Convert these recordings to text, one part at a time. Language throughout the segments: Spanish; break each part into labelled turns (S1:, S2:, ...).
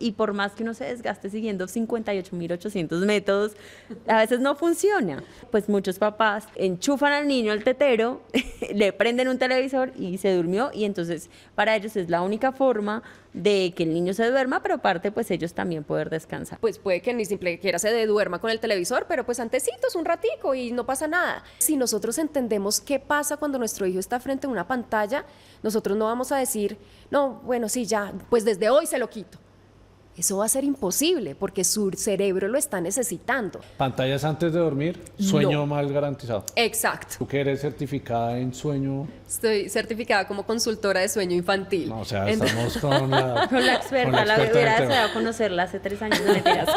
S1: y por más que uno se desgaste siguiendo 58.800 métodos, a veces no funciona. Pues muchos papás enchufan al niño al tetero, le prenden un televisor y se durmió, y entonces para ellos es la única forma de que el niño se duerma, pero aparte pues ellos también poder descansar.
S2: Pues puede que ni siquiera se duerma con el televisor, pero pues antecitos un ratico y no pasa nada. Si nosotros entendemos qué pasa cuando nuestro hijo está frente a una pantalla, nosotros no vamos a decir, no, bueno, sí, ya, pues desde hoy se lo quito. Eso va a ser imposible porque su cerebro lo está necesitando.
S3: Pantallas antes de dormir, sueño
S2: No.
S3: más garantizado.
S2: Exacto.
S3: Tú que eres certificada en sueño,
S2: Estoy certificada como consultora de sueño infantil.
S3: no, o sea, estamos con la,
S1: Con la experta, la
S3: del
S1: hubiera
S3: tema.
S1: deseado conocerla hace 3 años, no mentiras.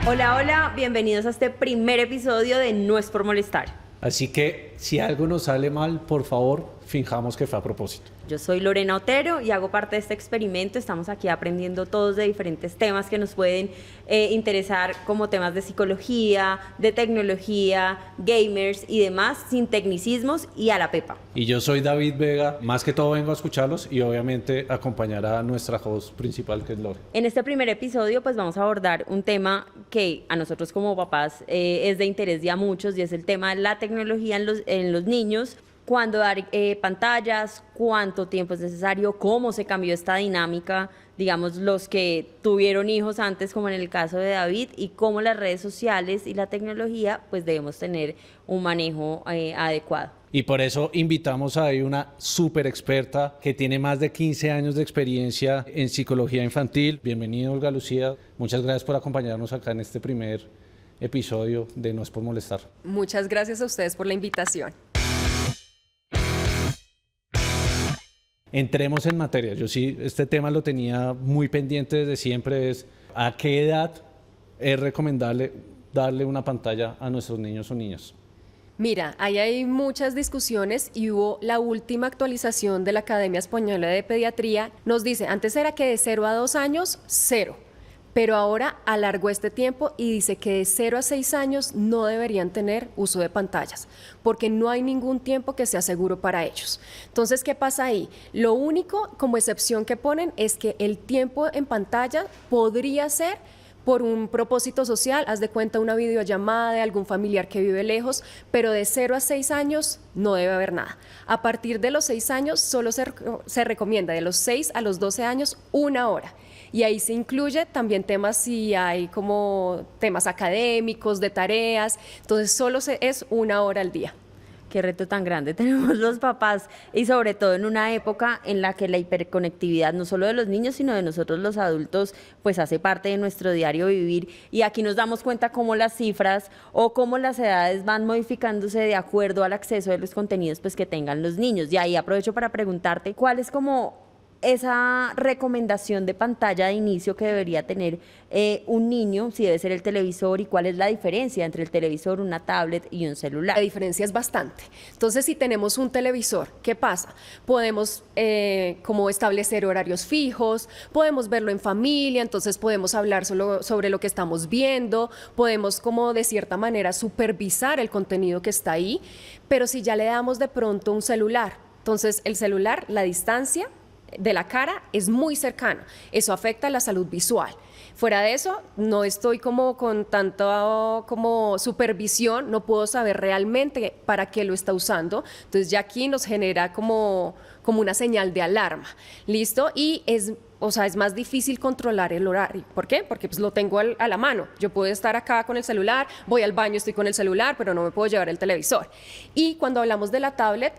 S1: Hola, hola, bienvenidos a este primer episodio de No es por molestar.
S3: Así que si algo nos sale mal, por favor, finjamos que fue a propósito.
S1: Yo soy Lorena Otero y hago parte de este experimento. Estamos aquí aprendiendo todos de diferentes temas que nos pueden interesar, como temas de psicología, de tecnología, gamers y demás, sin tecnicismos y a la pepa.
S3: Y yo soy David Vega, más que todo vengo a escucharlos y obviamente acompañar a nuestra host principal, que es Lore.
S1: En este primer episodio pues vamos a abordar un tema que a nosotros como papás es de interés de a muchos, y es el tema de la tecnología en los niños. Cuándo dar pantallas, cuánto tiempo es necesario, cómo se cambió esta dinámica, digamos, los que tuvieron hijos antes, como en el caso de David, y cómo las redes sociales y la tecnología pues debemos tener un manejo adecuado.
S3: Y por eso invitamos a una súper experta que tiene más de 15 años de experiencia en psicología infantil. Bienvenida, Olga Lucía. Muchas gracias por acompañarnos acá en este primer episodio de No es por molestar.
S2: Muchas gracias a ustedes por la invitación.
S3: Entremos en materia. Yo sí, este tema lo tenía muy pendiente desde siempre, es ¿a qué edad es recomendable darle una pantalla a nuestros niños o niñas?
S2: Mira, ahí hay muchas discusiones y hubo la última actualización de la Academia Española de Pediatría. Nos dice, antes era que de 0 a 2 años, 0. Pero ahora alargó este tiempo y dice que de 0 a 6 años no deberían tener uso de pantallas, porque no hay ningún tiempo que sea seguro para ellos. Entonces, ¿qué pasa ahí? Lo único como excepción que ponen es que el tiempo en pantalla podría ser por un propósito social, haz de cuenta una videollamada de algún familiar que vive lejos, pero de 0 a 6 años no debe haber nada. A partir de los 6 años solo se recomienda de los 6 a los 12 años 1 hora. Y ahí se incluye también temas, si hay como temas académicos, de tareas, entonces solo es 1 hora al día.
S1: Qué reto tan grande tenemos los papás, y sobre todo en una época en la que la hiperconectividad no solo de los niños sino de nosotros los adultos pues hace parte de nuestro diario vivir, y aquí nos damos cuenta cómo las cifras o cómo las edades van modificándose de acuerdo al acceso de los contenidos pues que tengan los niños. Y ahí aprovecho para preguntarte cuál es como esa recomendación de pantalla de inicio que debería tener un niño, si debe ser el televisor, y cuál es la diferencia entre el televisor, una tablet y un celular.
S2: La diferencia es bastante. Entonces, si tenemos un televisor, ¿qué pasa? Podemos como establecer horarios fijos, podemos verlo en familia, entonces podemos hablar solo sobre lo que estamos viendo, podemos como de cierta manera supervisar el contenido que está ahí, pero si ya le damos de pronto un celular, entonces el celular, la distancia de la cara es muy cercana, eso afecta la salud visual. Fuera de eso, no estoy como con tanta como supervisión, no puedo saber realmente para qué lo está usando, entonces ya aquí nos genera como una señal de alarma, ¿listo? Y es más difícil controlar el horario. ¿Por qué? Porque pues lo tengo a la mano. Yo puedo estar acá con el celular, voy al baño, estoy con el celular, pero no me puedo llevar el televisor. Y cuando hablamos de la tablet,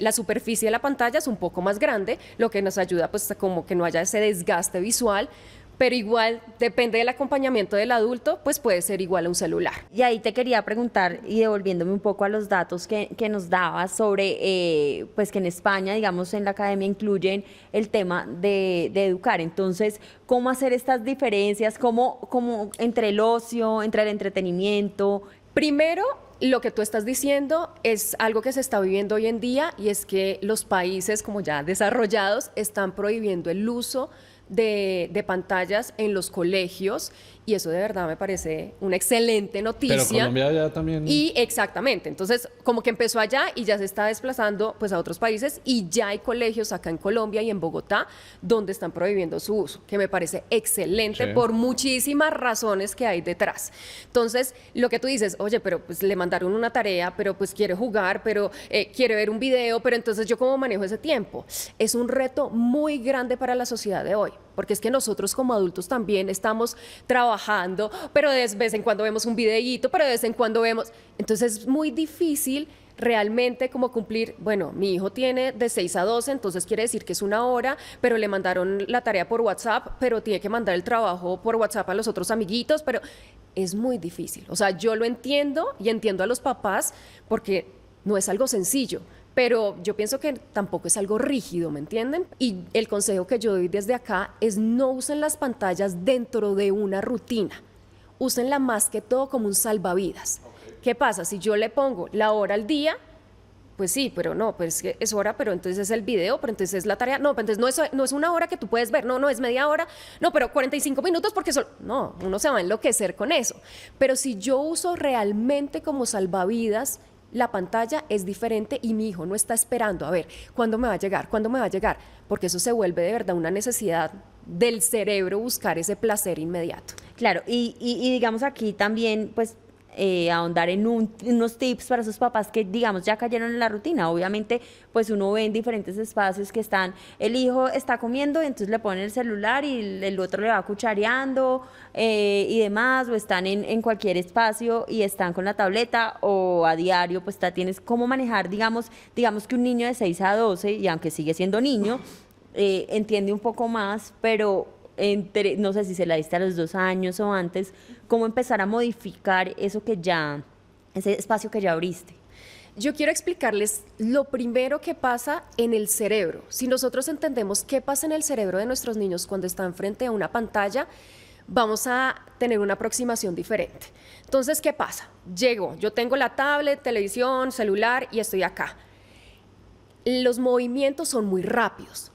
S2: la superficie de la pantalla es un poco más grande, lo que nos ayuda pues como que no haya ese desgaste visual, pero igual depende del acompañamiento del adulto, pues puede ser igual a un celular.
S1: Y ahí te quería preguntar, y devolviéndome un poco a los datos que nos dabas sobre, pues que en España, digamos, en la academia incluyen el tema de educar. Entonces, ¿cómo hacer estas diferencias? ¿Cómo entre el ocio, entre el entretenimiento?
S2: Primero, lo que tú estás diciendo es algo que se está viviendo hoy en día y es que los países como ya desarrollados están prohibiendo el uso de pantallas en los colegios y eso de verdad me parece una excelente noticia.
S3: Pero Colombia ya también...
S2: Y exactamente, entonces como que empezó allá y ya se está desplazando pues a otros países y ya hay colegios acá en Colombia y en Bogotá donde están prohibiendo su uso, que me parece excelente
S3: Sí.
S2: por muchísimas razones que hay detrás. Entonces, lo que tú dices, oye, pero pues le mandaron una tarea, pero pues quiere jugar, pero quiere ver un video, pero entonces yo cómo manejo ese tiempo. Es un reto muy grande para la sociedad de hoy, porque es que nosotros como adultos también estamos trabajando, pero de vez en cuando vemos un videíto, pero de vez en cuando vemos... Entonces es muy difícil realmente como cumplir, bueno, mi hijo tiene de 6 a 12, entonces quiere decir que es una hora, pero le mandaron la tarea por WhatsApp, pero tiene que mandar el trabajo por WhatsApp a los otros amiguitos, pero es muy difícil. O sea, yo lo entiendo y entiendo a los papás porque no es algo sencillo. Pero yo pienso que tampoco es algo rígido, ¿me entienden? Y el consejo que yo doy desde acá es no usen las pantallas dentro de una rutina. Úsenla más que todo como un salvavidas. ¿Qué pasa? Si yo le pongo la hora al día, pues sí, pero no, pues es hora, pero entonces es el video, pero entonces es la tarea. No, pero entonces no es una hora que tú puedes ver, no es media hora, no, pero 45 minutos porque no, uno se va a enloquecer con eso. Pero si yo uso realmente como salvavidas, la pantalla es diferente y mi hijo no está esperando, a ver, ¿cuándo me va a llegar? ¿Cuándo me va a llegar? Porque eso se vuelve de verdad una necesidad del cerebro buscar ese placer inmediato.
S1: Claro, y digamos aquí también, pues, ahondar en unos tips para esos papás que, digamos, ya cayeron en la rutina. Obviamente, pues uno ve en diferentes espacios que están, el hijo está comiendo, entonces le ponen el celular y el otro le va cuchareando y demás, o están en cualquier espacio y están con la tableta o a diario, pues tienes cómo manejar, digamos que un niño de 6 a 12, y aunque sigue siendo niño, entiende un poco más, pero no sé si se la diste a los 2 años o antes, cómo empezar a modificar ese espacio que ya abriste.
S2: Yo quiero explicarles lo primero que pasa en el cerebro. Si nosotros entendemos qué pasa en el cerebro de nuestros niños cuando están frente a una pantalla, vamos a tener una aproximación diferente. Entonces, ¿qué pasa? Yo tengo la tablet, televisión, celular y estoy acá. Los movimientos son muy rápidos.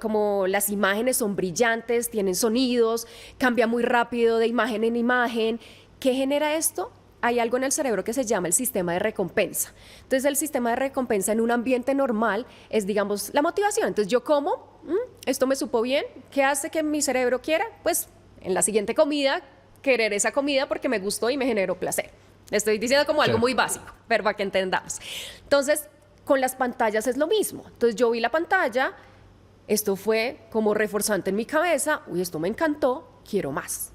S2: Como las imágenes son brillantes, tienen sonidos, cambia muy rápido de imagen en imagen. ¿Qué genera esto? Hay algo en el cerebro que se llama el sistema de recompensa. Entonces, el sistema de recompensa en un ambiente normal es, digamos, la motivación. Entonces, yo como, esto me supo bien, ¿qué hace que mi cerebro quiera? Pues, en la siguiente comida, querer esa comida porque me gustó y me generó placer. Estoy diciendo como algo muy básico, pero para que entendamos. Entonces, con las pantallas es lo mismo. Entonces yo vi la pantalla, esto fue como reforzante en mi cabeza, uy, esto me encantó, quiero más.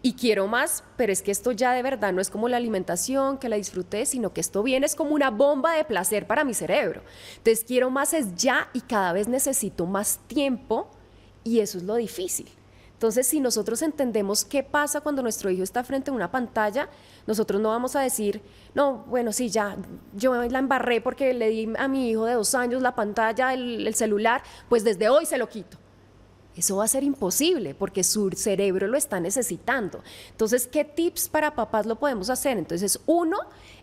S2: Y quiero más, pero es que esto ya de verdad no es como la alimentación, que la disfruté, sino que esto viene es como una bomba de placer para mi cerebro. Entonces quiero más es ya y cada vez necesito más tiempo y eso es lo difícil. Entonces, si nosotros entendemos qué pasa cuando nuestro hijo está frente a una pantalla, nosotros no vamos a decir, no, bueno, sí, ya, yo la embarré porque le di a mi hijo de 2 años la pantalla, el celular, pues desde hoy se lo quito. Eso va a ser imposible porque su cerebro lo está necesitando. Entonces, ¿qué tips para papás lo podemos hacer? Entonces, uno,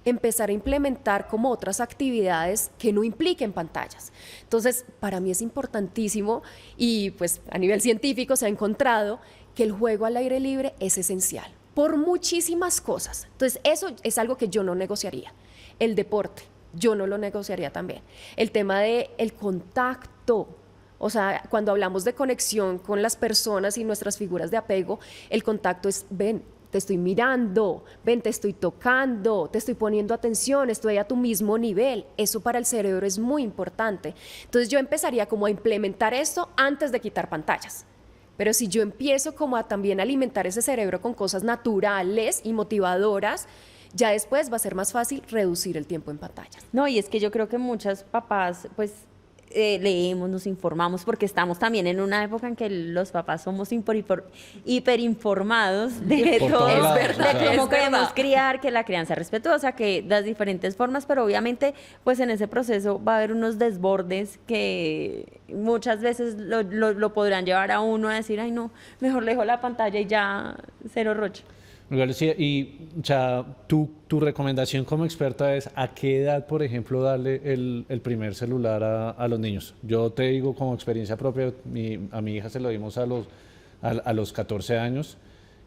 S2: empezar a implementar como otras actividades que no impliquen pantallas. Entonces, para mí es importantísimo y pues a nivel científico se ha encontrado que el juego al aire libre es esencial por muchísimas cosas. Entonces, eso es algo que yo no negociaría. El deporte, yo no lo negociaría también. El tema del contacto. O sea, cuando hablamos de conexión con las personas y nuestras figuras de apego, el contacto es, ven, te estoy mirando, ven, te estoy tocando, te estoy poniendo atención, estoy a tu mismo nivel. Eso para el cerebro es muy importante. Entonces yo empezaría como a implementar esto antes de quitar pantallas. Pero si yo empiezo como a también alimentar ese cerebro con cosas naturales y motivadoras, ya después va a ser más fácil reducir el tiempo en pantallas.
S1: No, y es que yo creo que muchas papás, pues, leemos, nos informamos, porque estamos también en una época en que los papás somos hiperinformados de
S3: Por
S1: todo,
S3: todos lados,
S1: de
S3: o sea.
S1: cómo queremos criar, que la crianza es respetuosa, que las diferentes formas, pero obviamente pues en ese proceso va a haber unos desbordes que muchas veces lo podrán llevar a uno a decir, ay no, mejor le dejo la pantalla y ya cero roche.
S3: Igual, sí, y o sea, tu recomendación como experta es a qué edad, por ejemplo, darle el primer celular a los niños. Yo te digo como experiencia propia, a mi hija se lo dimos a los 14 años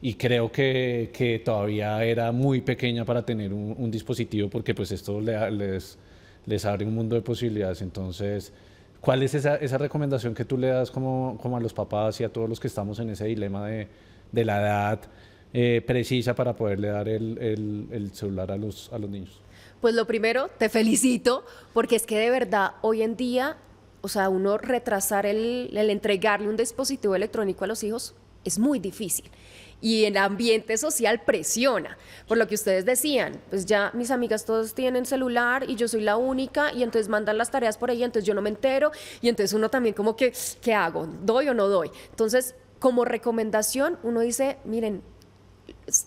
S3: y creo que todavía era muy pequeña para tener un dispositivo porque pues esto les abre un mundo de posibilidades. Entonces, ¿cuál es esa recomendación que tú le das como a los papás y a todos los que estamos en ese dilema de la edad precisa para poderle dar el celular a los niños?
S2: Pues lo primero, te felicito, porque es que de verdad hoy en día, o sea, uno retrasar el entregarle un dispositivo electrónico a los hijos es muy difícil. Y el ambiente social presiona, por lo que ustedes decían, pues ya mis amigas todas tienen celular y yo soy la única y entonces mandan las tareas por ahí, entonces yo no me entero y entonces uno también como que, ¿qué hago? ¿Doy o no doy? Entonces, como recomendación, uno dice, miren,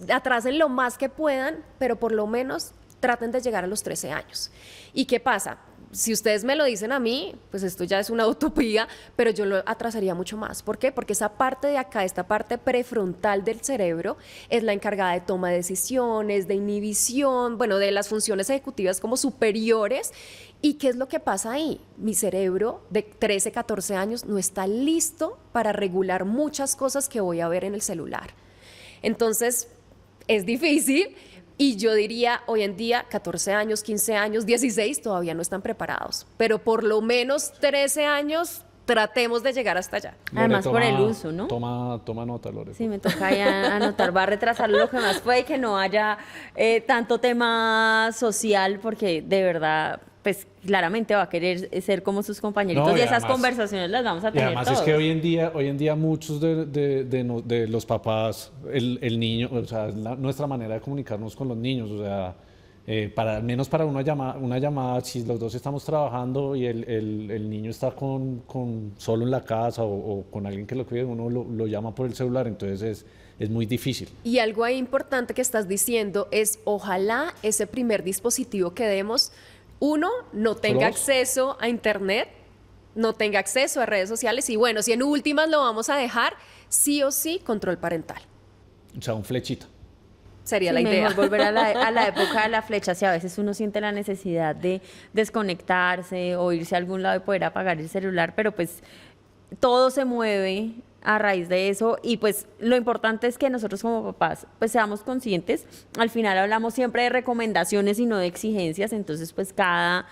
S2: atrasen lo más que puedan, pero por lo menos traten de llegar a los 13 años. ¿Y qué pasa? Si ustedes me lo dicen a mí, pues esto ya es una utopía, pero yo lo atrasaría mucho más. ¿Por qué? Porque esa parte de acá, esta parte prefrontal del cerebro, es la encargada de toma de decisiones, de inhibición, bueno, de las funciones ejecutivas como superiores. ¿Y qué es lo que pasa ahí? Mi cerebro de 13, 14 años no está listo para regular muchas cosas que voy a ver en el celular. Entonces, es difícil. Y yo diría, hoy en día, 14 años, 15 años, 16, todavía no están preparados. Pero por lo menos 13 años, tratemos de llegar hasta allá.
S1: Además, por el uso, ¿no?
S3: Toma nota, Lore.
S1: Sí, me toca ahí anotar, va a retrasarlo lo que más puede, que no haya tanto tema social, porque de verdad, pues claramente va a querer ser como sus compañeritos
S3: No,
S1: y esas
S3: además,
S1: conversaciones las vamos a
S3: Y
S1: tener
S3: además
S1: todos.
S3: es que hoy en día muchos de los papás, el niño, o sea, nuestra manera de comunicarnos con los niños, o sea, al menos para una llamada, si los dos estamos trabajando y el niño está solo en la casa o con alguien que lo cuide, uno lo llama por el celular, entonces es muy difícil.
S2: Y algo ahí importante que estás diciendo es, ojalá ese primer dispositivo que demos, uno, no tenga acceso a internet, no tenga acceso a redes sociales y bueno, si en últimas lo vamos a dejar, sí o sí, control parental.
S3: O sea, un flechita.
S2: Sería
S1: Sí,
S2: la idea.
S1: mejor volver a la época de la flecha, si a veces uno siente la necesidad de desconectarse o irse a algún lado y poder apagar el celular, pero pues todo se mueve a raíz de eso y pues lo importante es que nosotros como papás pues seamos conscientes. Al final hablamos siempre de recomendaciones y no de exigencias, entonces pues cada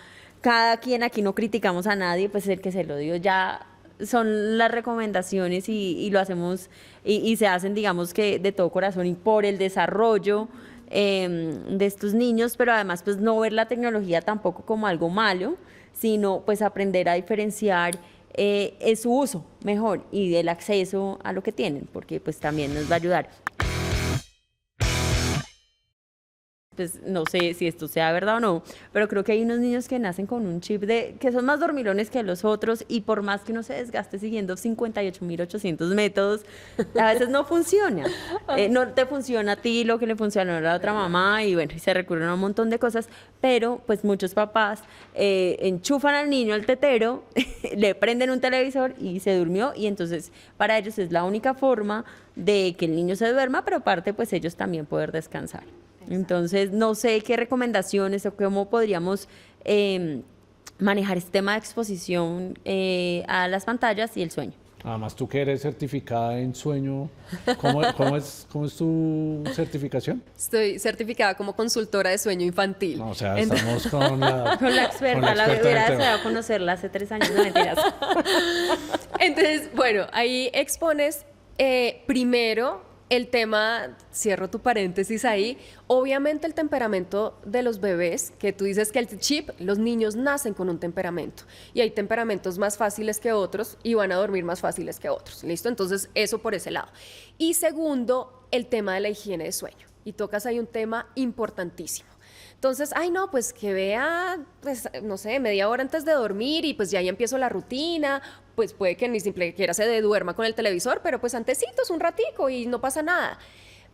S1: quien, aquí no criticamos a nadie, pues el que se lo dio ya son las recomendaciones y lo hacemos y se hacen digamos que de todo corazón y por el desarrollo de estos niños, pero además pues no ver la tecnología tampoco como algo malo, sino pues aprender a diferenciar su uso mejor y el acceso a lo que tienen, porque pues también nos va a ayudar. Pues no sé si esto sea verdad o no, pero creo que hay unos niños que nacen con un chip que son más dormilones que los otros y por más que uno se desgaste siguiendo 58.800 métodos, a veces no funciona. No te funciona a ti lo que le funcionó a la otra mamá y bueno, y se recurren a un montón de cosas, pero pues muchos papás enchufan al niño al tetero, le prenden un televisor y se durmió y entonces para ellos es la única forma de que el niño se duerma, pero aparte pues ellos también poder descansar. Entonces, no sé qué recomendaciones o cómo podríamos manejar este tema de exposición a las pantallas y el sueño.
S3: Además, tú que eres certificada en sueño, ¿cómo es tu certificación?
S2: Estoy certificada como consultora de sueño infantil.
S3: No, o sea, estamos con la
S1: Con la experta, la
S3: del
S1: hubiera
S3: tema.
S1: deseado conocerla hace 3 años, no mentiras.
S2: Entonces, bueno, ahí expones primero el tema, cierro tu paréntesis ahí, obviamente el temperamento de los bebés, que tú dices que el chip, los niños nacen con un temperamento y hay temperamentos más fáciles que otros y van a dormir más fáciles que otros, ¿listo? Entonces, eso por ese lado. Y segundo, el tema de la higiene de sueño. Y tocas ahí un tema importantísimo. Entonces, ay no, pues que vea, pues no sé, media hora antes de dormir y pues ya ahí empiezo la rutina, pues puede que ni siquiera se duerma con el televisor, pero pues antecitos un ratico y no pasa nada.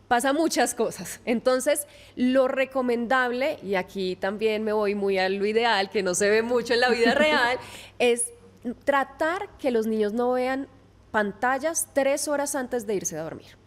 S2: Pasa muchas cosas. Entonces, lo recomendable, y aquí también me voy muy a lo ideal, que no se ve mucho en la vida real, es tratar que los niños no vean pantallas 3 horas antes de irse a dormir.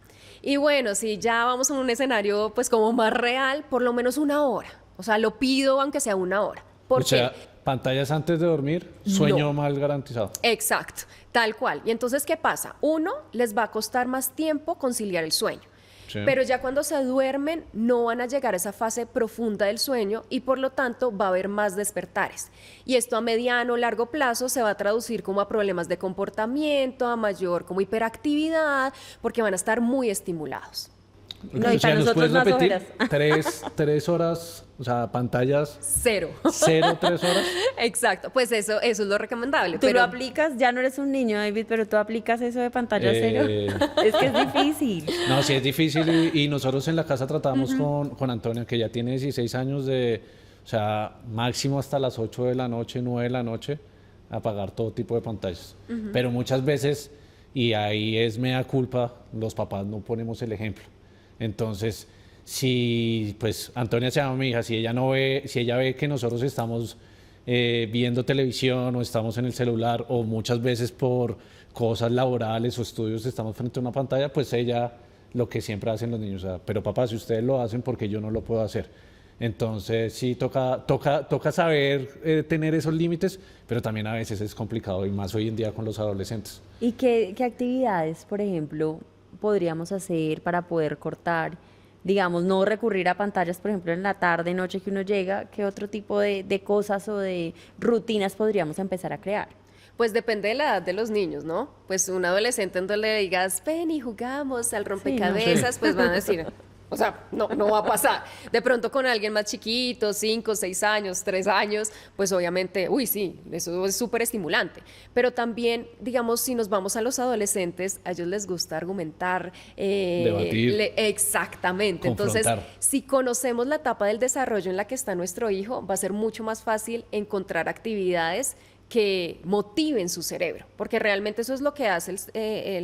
S2: Y bueno, si ya vamos a un escenario pues como más real, por lo menos una hora. O sea, lo pido aunque sea una hora. ¿Por
S3: O sea,
S2: qué?
S3: pantallas antes de dormir, sueño
S2: No.
S3: mal garantizado.
S2: Exacto, tal cual. Y entonces, ¿qué pasa? Uno, les va a costar más tiempo conciliar el sueño.
S3: Sí.
S2: Pero ya cuando se duermen no van a llegar a esa fase profunda del sueño y por lo tanto va a haber más despertares. Y esto a mediano o largo plazo se va a traducir como a problemas de comportamiento, a mayor como hiperactividad, porque van a estar muy estimulados.
S1: No, y
S3: O sea,
S1: para
S3: ¿nos
S1: nosotros
S3: puedes
S1: más
S3: repetir?
S1: ojeras.
S3: Tres horas, o sea, pantallas,
S2: Cero.
S3: 3 horas.
S2: Exacto, pues eso es lo recomendable.
S1: Tú
S2: pero
S1: lo aplicas, ya no eres un niño, David, pero tú aplicas eso de pantalla cero. Es que es difícil.
S3: No, sí es difícil y nosotros en la casa tratamos con Antonia, que ya tiene 16 años o sea, máximo hasta las 8 de la noche, 9 de la noche, apagar todo tipo de pantallas. Pero muchas veces, y ahí es mea culpa, los papás no ponemos el ejemplo. Entonces, si pues Antonia se llama mi hija, si ella ve que nosotros estamos viendo televisión o estamos en el celular o muchas veces por cosas laborales o estudios estamos frente a una pantalla, pues ella lo que siempre hacen los niños, o sea, pero papá, si ustedes lo hacen, ¿porque yo no lo puedo hacer? Entonces sí toca saber tener esos límites, pero también a veces es complicado y más hoy en día con los adolescentes.
S1: ¿Y qué actividades, por ejemplo, podríamos hacer para poder cortar, digamos, no recurrir a pantallas, por ejemplo, en la tarde, noche que uno llega? ¿Qué otro tipo de cosas o de rutinas podríamos empezar a crear?
S2: Pues depende de la edad de los niños, ¿no? Pues un adolescente en donde le digas, ven y jugamos al rompecabezas, pues van a decir, o sea, no va a pasar. De pronto con alguien más chiquito, 5, 6 años, 3 años, pues obviamente, uy, sí, eso es súper estimulante. Pero también, digamos, si nos vamos a los adolescentes, a ellos les gusta argumentar.
S3: Debatir.
S2: Exactamente. Entonces,
S3: Confrontar.
S2: si conocemos la etapa del desarrollo en la que está nuestro hijo, va a ser mucho más fácil encontrar actividades que motiven su cerebro, porque realmente eso es lo que hacen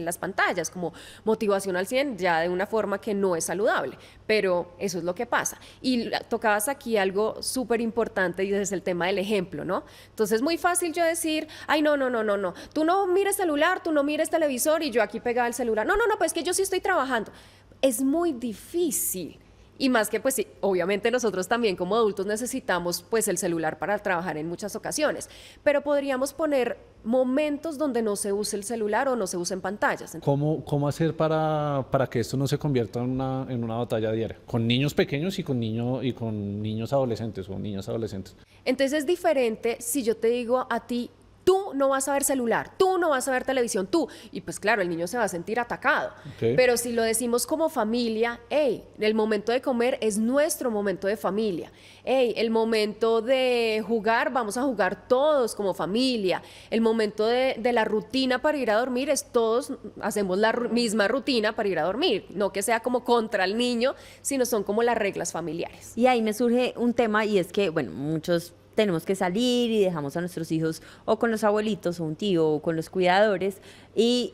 S2: las pantallas, como motivación al 100, ya de una forma que no es saludable, pero eso es lo que pasa. Y tocabas aquí algo súper importante y es el tema del ejemplo, ¿no? Entonces es muy fácil yo decir, ay, no, tú no mires celular, tú no mires televisor y yo aquí pegaba el celular, no, pues que yo sí estoy trabajando. Es muy difícil. Y más que, pues sí, obviamente nosotros también como adultos necesitamos pues el celular para trabajar en muchas ocasiones, pero podríamos poner momentos donde no se use el celular o no se usen pantallas.
S3: ¿Cómo hacer para que esto no se convierta en una batalla diaria? Con niños pequeños y con niños adolescentes o niñas adolescentes.
S2: Entonces es diferente si yo te digo a ti, tú no vas a ver celular, tú no vas a ver televisión, tú. Y pues claro, el niño se va a sentir atacado.
S3: Okay.
S2: Pero si lo decimos como familia, hey, el momento de comer es nuestro momento de familia. Hey, el momento de jugar, vamos a jugar todos como familia. El momento de la rutina para ir a dormir es todos hacemos la misma rutina para ir a dormir. No que sea como contra el niño, sino son como las reglas familiares.
S1: Y ahí me surge un tema y es que, bueno, muchos tenemos que salir y dejamos a nuestros hijos o con los abuelitos o un tío o con los cuidadores y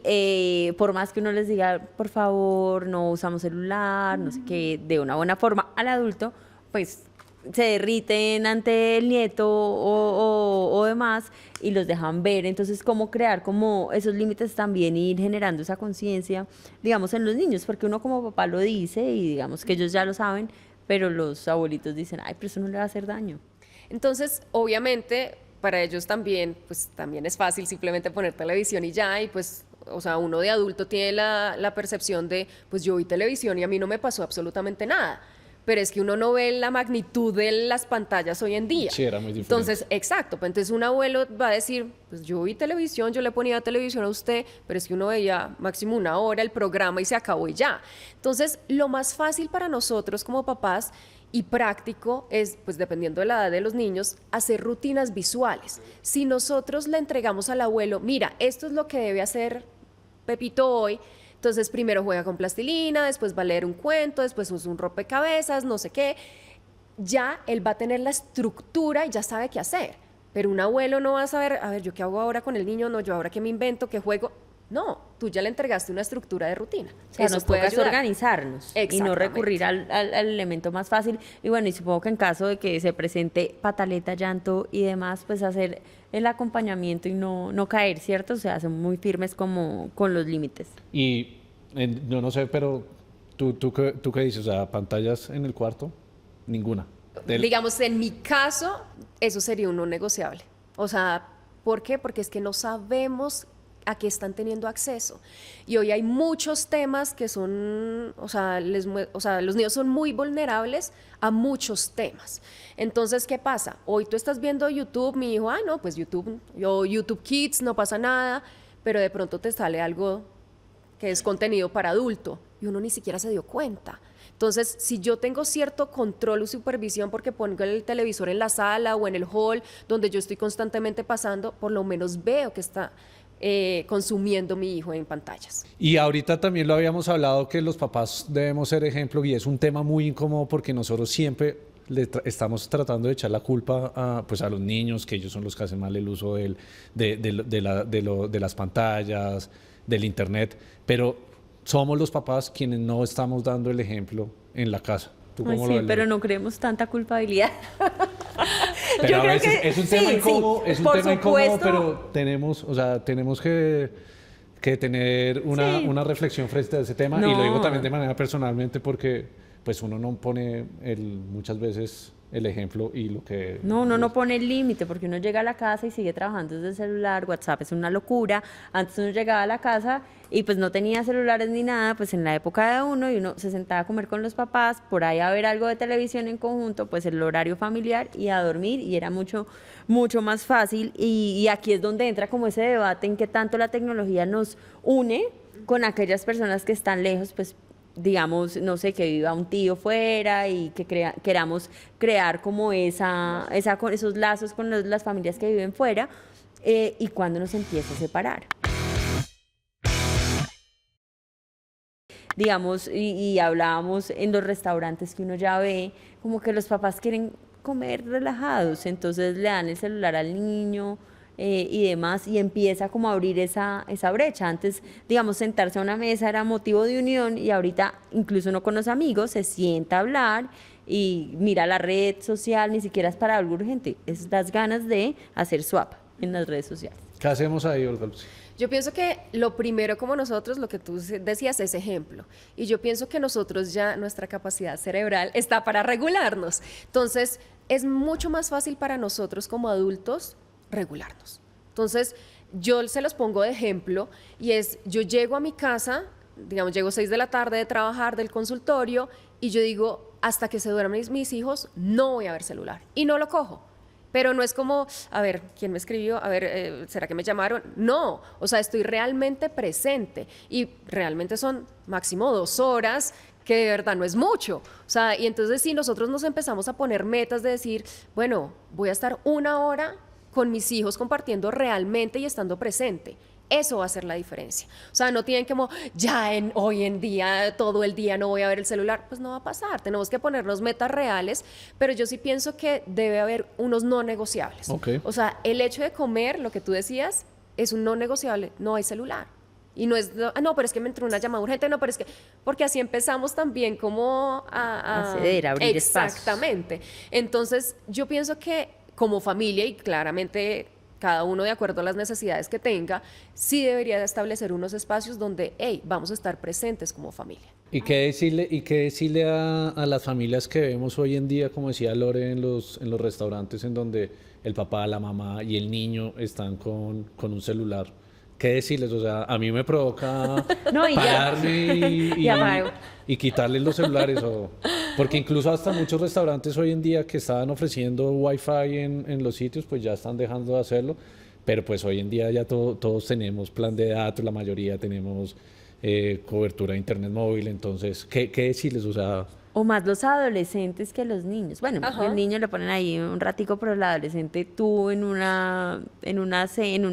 S1: por más que uno les diga, por favor, no usamos celular, no sé qué, de una buena forma al adulto, pues se derriten ante el nieto o demás y los dejan ver. Entonces, ¿cómo crear como esos límites también y ir generando esa conciencia, digamos, en los niños? Porque uno como papá lo dice y digamos que ellos ya lo saben, pero los abuelitos dicen, ay, pero eso no le va a hacer daño.
S2: Entonces, obviamente, para ellos también, pues también es fácil simplemente poner televisión y ya, y pues, o sea, uno de adulto tiene la percepción de, pues yo vi televisión y a mí no me pasó absolutamente nada. Pero es que uno no ve la magnitud de las pantallas hoy en día.
S3: Sí, era muy diferente.
S2: Entonces, exacto, pues entonces un abuelo va a decir, pues yo vi televisión, yo le ponía televisión a usted, pero es que uno veía máximo una hora el programa y se acabó y ya. Entonces, lo más fácil para nosotros como papás y práctico es, pues dependiendo de la edad de los niños, hacer rutinas visuales. Si nosotros le entregamos al abuelo, mira, esto es lo que debe hacer Pepito hoy, entonces primero juega con plastilina, después va a leer un cuento, después usa un rompecabezas, no sé qué, ya él va a tener la estructura y ya sabe qué hacer. Pero un abuelo no va a saber, a ver, ¿yo qué hago ahora con el niño? No, yo ahora qué me invento, qué juego. No, tú ya le entregaste una estructura de rutina.
S1: O sea, nos toca organizarnos y no recurrir al elemento más fácil. Y bueno, y supongo que en caso de que se presente pataleta, llanto y demás, pues hacer el acompañamiento y no caer, ¿cierto? O sea, son muy firmes como con los límites.
S3: Y yo no sé, pero ¿Tú qué dices? O sea, pantallas en el cuarto, ninguna.
S2: Digamos, en mi caso, eso sería un no negociable. O sea, ¿por qué? Porque es que no sabemos a qué están teniendo acceso. Y hoy hay muchos temas que son, o sea, los niños son muy vulnerables a muchos temas. Entonces, ¿qué pasa? Hoy tú estás viendo YouTube, mi hijo, no, pues YouTube, yo YouTube Kids, no pasa nada, pero de pronto te sale algo que es contenido para adulto y uno ni siquiera se dio cuenta. Entonces, si yo tengo cierto control y supervisión porque pongo el televisor en la sala o en el hall donde yo estoy constantemente pasando, por lo menos veo que está consumiendo mi hijo en pantallas.
S3: Y ahorita también lo habíamos hablado que los papás debemos ser ejemplo y es un tema muy incómodo porque nosotros siempre estamos tratando de echar la culpa a los niños, que ellos son los que hacen mal el uso de las pantallas, del internet, pero somos los papás quienes no estamos dando el ejemplo en la casa. ¿Tú cómo lo ves?
S1: Pero no creemos tanta culpabilidad.
S3: Pero a veces es un tema incómodo, pero tenemos que tener una reflexión frente a ese tema, y lo digo también de manera personalmente porque pues uno no pone muchas veces el ejemplo y lo que...
S1: Uno no pone el límite porque uno llega a la casa y sigue trabajando desde el celular, WhatsApp es una locura. Antes uno llegaba a la casa y pues no tenía celulares ni nada, pues en la época de uno, y uno se sentaba a comer con los papás, por ahí a ver algo de televisión en conjunto, pues el horario familiar y a dormir, y era mucho, mucho más fácil. Y aquí es donde entra como ese debate en qué tanto la tecnología nos une con aquellas personas que están lejos, pues digamos, no sé, que viva un tío fuera y que queramos crear como con esos lazos con las familias que viven fuera, y cuando nos empieza a separar. Digamos, y hablábamos en los restaurantes que uno ya ve, como que los papás quieren comer relajados, entonces le dan el celular al niño, y demás, y empieza como a abrir esa brecha. Antes, digamos, sentarse a una mesa era motivo de unión, y ahorita incluso uno con los amigos se sienta a hablar y mira la red social, ni siquiera es para algo urgente, es las ganas de hacer swap en las redes sociales.
S3: ¿Qué hacemos ahí, Olga Lucía?
S2: Yo pienso que lo primero, como nosotros, lo que tú decías, es ejemplo. Y yo pienso que nosotros ya, nuestra capacidad cerebral está para regularnos. Entonces, es mucho más fácil para nosotros como adultos regularnos. Entonces, yo se los pongo de ejemplo, y es, yo llego a mi casa, digamos, llego 6 de la tarde de trabajar del consultorio, y yo digo, hasta que se duerman mis hijos, no voy a ver celular. Y no lo cojo. Pero no es como, a ver, ¿quién me escribió? A ver, ¿será que me llamaron? No, o sea, estoy realmente presente, y realmente son máximo 2 horas, que de verdad no es mucho. O sea, y entonces si nosotros nos empezamos a poner metas de decir, bueno, voy a estar 1 hora con mis hijos compartiendo realmente y estando presente, eso va a hacer la diferencia. O sea, no tienen como, hoy en día, todo el día no voy a ver el celular. Pues no va a pasar, tenemos que ponernos metas reales, pero yo sí pienso que debe haber unos no negociables.
S3: Okay.
S2: O sea, el hecho de comer, lo que tú decías, es un no negociable, no hay celular. Y no es, no, pero es que me entró una llamada urgente, no, pero es que, porque así empezamos también como a
S1: ceder, a abrir espacios.
S2: Exactamente. Entonces, yo pienso que como familia, y claramente cada uno de acuerdo a las necesidades que tenga, sí debería de establecer unos espacios donde, vamos a estar presentes como familia.
S3: ¿Y qué decirle a las familias que vemos hoy en día, como decía Lore, en los restaurantes en donde el papá, la mamá y el niño están con un celular? ¿Qué decirles? O sea, a mí me provoca pararme y quitarles los celulares. Porque incluso hasta muchos restaurantes hoy en día que estaban ofreciendo Wi-Fi en los sitios, pues ya están dejando de hacerlo. Pero pues hoy en día ya todos tenemos plan de datos, la mayoría tenemos cobertura de internet móvil. Entonces, ¿qué decirles? O sea...
S1: O más los adolescentes que los niños. Bueno, el niño le ponen ahí un ratico, pero el adolescente, tú en un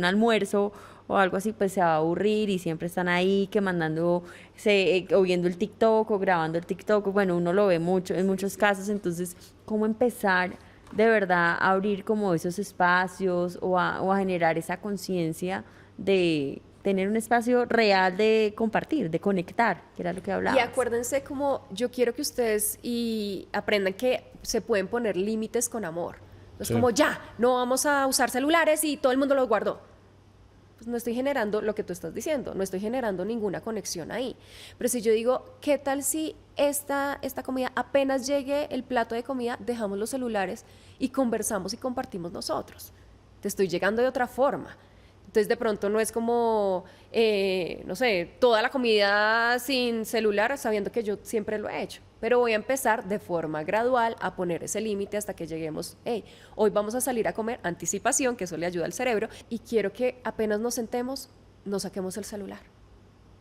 S1: almuerzo o algo así, pues se va a aburrir, y siempre están ahí que o viendo el TikTok o grabando el TikTok. Bueno, uno lo ve mucho en muchos casos. Entonces, ¿cómo empezar de verdad a abrir como esos espacios o a generar esa conciencia de tener un espacio real de compartir, de conectar, que era lo que hablaba?
S2: Y acuérdense, como yo quiero que ustedes aprendan que se pueden poner límites con amor. No es como, no vamos a usar celulares y todo el mundo los guardó. pues no estoy generando lo que tú estás diciendo, no estoy generando ninguna conexión ahí. Pero si yo digo, ¿qué tal si esta comida, apenas llegue el plato de comida, dejamos los celulares y conversamos y compartimos nosotros? Te estoy llegando de otra forma. Entonces de pronto no es como, no sé, toda la comida sin celular, sabiendo que yo siempre lo he hecho. Pero voy a empezar de forma gradual a poner ese límite hasta que lleguemos, hey, hoy vamos a salir a comer, anticipación, que eso le ayuda al cerebro, y quiero que apenas nos sentemos, no saquemos el celular.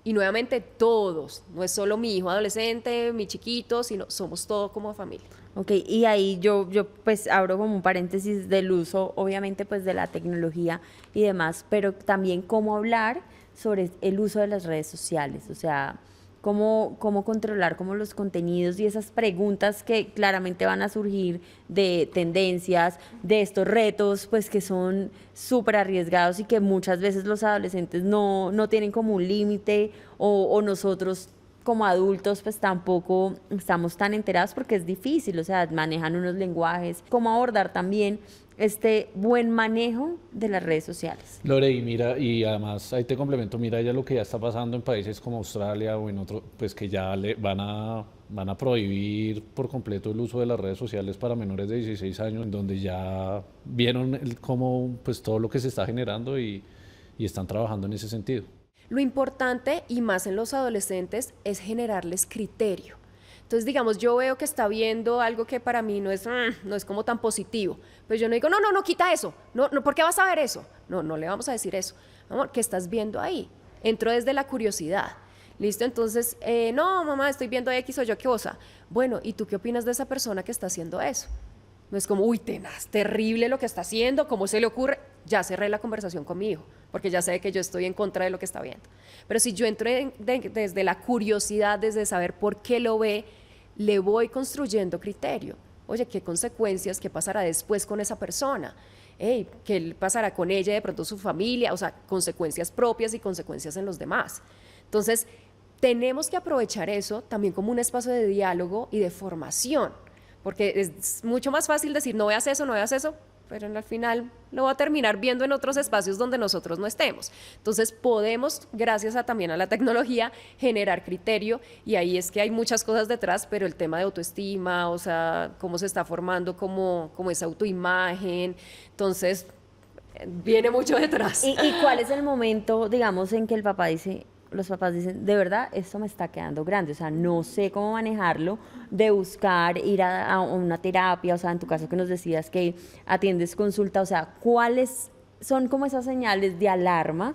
S2: Y nuevamente todos, no es solo mi hijo adolescente, mi chiquito, sino somos todos como familia.
S1: Ok, y ahí yo pues abro como un paréntesis del uso, obviamente pues de la tecnología y demás, pero también cómo hablar sobre el uso de las redes sociales, o sea, cómo controlar como los contenidos y esas preguntas que claramente van a surgir de tendencias, de estos retos pues que son súper arriesgados y que muchas veces los adolescentes no tienen como un límite o nosotros como adultos pues tampoco estamos tan enterados porque es difícil, o sea, manejan unos lenguajes, cómo abordar también este buen manejo de las redes sociales.
S3: Lore, y mira, y además ahí te complemento, mira ya lo que ya está pasando en países como Australia o en otros, pues que ya van a prohibir por completo el uso de las redes sociales para menores de 16 años, en donde ya vieron cómo pues todo lo que se está generando y están trabajando en ese sentido.
S2: Lo importante, y más en los adolescentes, es generarles criterio. Entonces, digamos, yo veo que está viendo algo que para mí no es como tan positivo. Pues yo no digo, no, quita eso. No, ¿por qué vas a ver eso? No le vamos a decir eso. Amor, ¿qué estás viendo ahí? Entro desde la curiosidad. ¿Listo? Entonces, no, mamá, estoy viendo X o yo qué cosa. Bueno, ¿y tú qué opinas de esa persona que está haciendo eso? No es como, uy, tenaz, terrible lo que está haciendo, ¿cómo se le ocurre? Ya cerré la conversación con mi hijo, porque ya sé que yo estoy en contra de lo que está viendo. Pero si yo entro desde la curiosidad, desde saber por qué lo ve, le voy construyendo criterio. Oye, ¿qué consecuencias? ¿Qué pasará después con esa persona? Hey, ¿qué pasará con ella, de pronto su familia? O sea, consecuencias propias y consecuencias en los demás. Entonces, tenemos que aprovechar eso también como un espacio de diálogo y de formación, porque es mucho más fácil decir no veas eso, pero al final lo va a terminar viendo en otros espacios donde nosotros no estemos. Entonces podemos, gracias también a la tecnología, generar criterio, y ahí es que hay muchas cosas detrás, pero el tema de autoestima, o sea, cómo se está formando como esa autoimagen, entonces viene mucho detrás.
S1: ¿Y cuál es el momento, digamos, en que los papás dicen, de verdad, esto me está quedando grande, o sea, no sé cómo manejarlo, de buscar ir a una terapia, o sea, en tu caso que nos decías que atiendes consulta, o sea, ¿cuáles son como esas señales de alarma,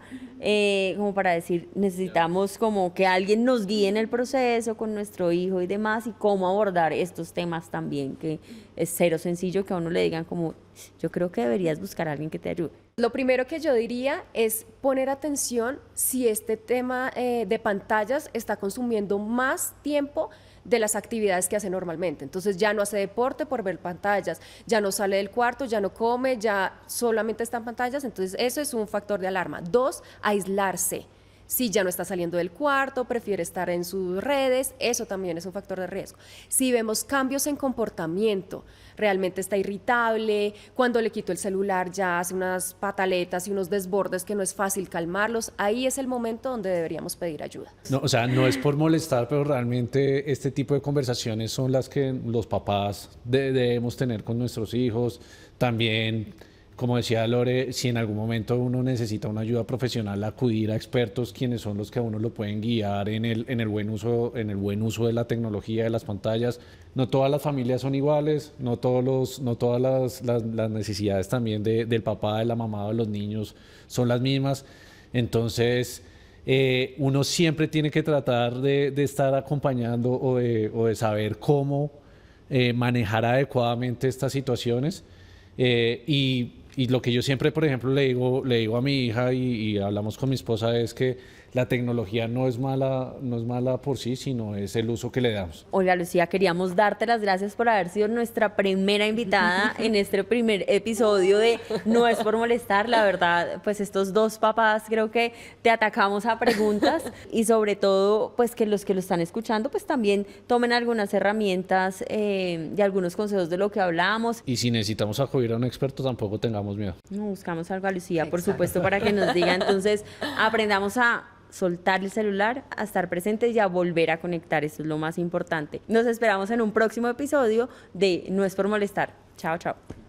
S1: como para decir, necesitamos como que alguien nos guíe en el proceso con nuestro hijo y demás, y cómo abordar estos temas también, que es cero sencillo que a uno le digan como, yo creo que deberías buscar a alguien que te ayude?
S2: Lo primero que yo diría es poner atención si este tema de pantallas está consumiendo más tiempo de las actividades que hace normalmente. Entonces ya no hace deporte por ver pantallas, ya no sale del cuarto, ya no come, ya solamente está en pantallas. Entonces eso es un factor de alarma. 2, aislarse. Si ya no está saliendo del cuarto, prefiere estar en sus redes, eso también es un factor de riesgo. Si vemos cambios en comportamiento, realmente está irritable, cuando le quito el celular ya hace unas pataletas y unos desbordes que no es fácil calmarlos, ahí es el momento donde deberíamos pedir ayuda.
S3: No, o sea, no es por molestar, pero realmente este tipo de conversaciones son las que los papás debemos tener con nuestros hijos. También, como decía Lore, si en algún momento uno necesita una ayuda profesional, acudir a expertos quienes son los que a uno lo pueden guiar en el buen uso de la tecnología, de las pantallas. No todas las familias son iguales, no todas las necesidades también del papá, de la mamá, de los niños son las mismas. Entonces, uno siempre tiene que tratar de estar acompañando o de saber cómo manejar adecuadamente estas situaciones. Y lo que yo siempre, por ejemplo, le digo a mi hija y hablamos con mi esposa es que la tecnología no es mala por sí, sino es el uso que le damos.
S1: Olga Lucía, queríamos darte las gracias por haber sido nuestra primera invitada en este primer episodio de No es por molestar. La verdad, pues estos dos papás creo que te atacamos a preguntas y sobre todo, pues que los que lo están escuchando, pues también tomen algunas herramientas y algunos consejos de lo que hablamos.
S3: Y si necesitamos acudir a un experto, tampoco tengamos miedo.
S1: No, buscamos a Olga Lucía, por
S2: Exacto.
S1: supuesto, para que nos diga. Entonces, aprendamos a soltar el celular, a estar presentes y a volver a conectar. Eso es lo más importante. Nos esperamos en un próximo episodio de No es por molestar. Chao, chao.